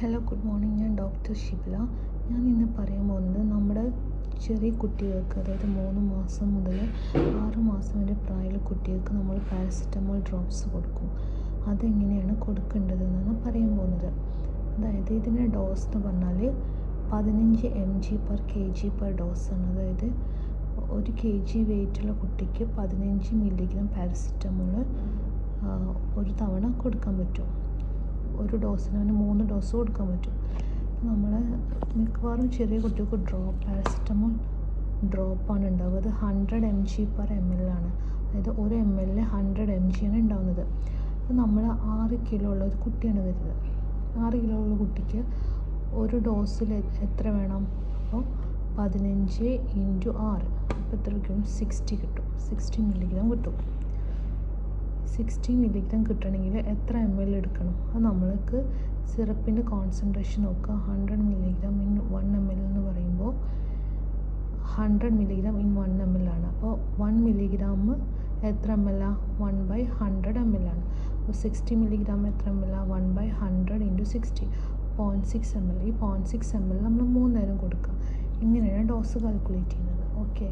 Hello, good morning. ഞാൻ doctor Shibila. ഞാൻ ഇന്ന് പറയാൻ പോകുന്നത് നമ്മുടെ ചെറിയ കുട്ടികൾക്ക്, അതായത് 3 മാസം മുതൽ 6 മാസം വരെ പ്രായമുള്ള കുട്ടികൾക്ക് നമ്മൾ പാരസിറ്റമോൾ ഡ്രോപ്സ് കൊടുക്കും. അതെങ്ങനെയാണ് കൊടുക്കേണ്ടതെന്നാണ് പറയാൻ പോകുന്നത്. അതായത് ഇതിൻ്റെ ഡോസ് എന്ന് പറഞ്ഞാൽ 15 mg/kg ഡോസാണ്. അതായത് 1 kg വെയിറ്റുള്ള കുട്ടിക്ക് 15 മില്ലിഗ്രാം പാരസിറ്റമോൾ ഒരു തവണ കൊടുക്കാൻ പറ്റും. ഒരു ഡോസിന് അവന് 3 ഡോസ് കൊടുക്കാൻ പറ്റും. നമ്മൾ മിക്കവാറും ചെറിയ കുട്ടികൾക്ക് പാരസിറ്റമോൾ ഡ്രോപ്പാണ് ഉണ്ടാവുക. അത് 100 mg/ml ആണ്. അതായത് 1 ml 100 mg ആണ് ഉണ്ടാവുന്നത്. അപ്പോൾ നമ്മൾ 6 കിലോ ഉള്ള ഒരു കുട്ടിയാണ് വരുന്നത്. 6 കിലോ ഉള്ള കുട്ടിക്ക് ഒരു ഡോസിൽ എത്ര വേണം? അപ്പോൾ 15 × 6 അപ്പോൾ എത്ര കിട്ടും? 60 കിട്ടും. 60 മില്ലിഗ്രാം കിട്ടും. 60 മില്ലിഗ്രാം കിട്ടണമെങ്കിൽ എത്ര ml എടുക്കണം? അത് നമ്മൾക്ക് സിറപ്പിൻ്റെ കോൺസെൻട്രേഷൻ നോക്കുക. 100 മില്ലിഗ്രാം ഇൻ 1 ml എന്ന് പറയുമ്പോൾ 100 മില്ലിഗ്രാം ഇൻ 1 ml ആണ്. അപ്പോൾ 1 മില്ലിഗ്രാം എത്ര ml? 1/100 ml ആണ്. അപ്പോൾ 60 മില്ലിഗ്രാം എത്ര ml? 1/100 × 60 0.6 ml. ഈ 0.6 ml നമ്മൾ 3 നേരം കൊടുക്കുക. ഇങ്ങനെയാണ് ഡോസ് കാൽക്കുലേറ്റ് ചെയ്യുന്നത്. ഓക്കെ.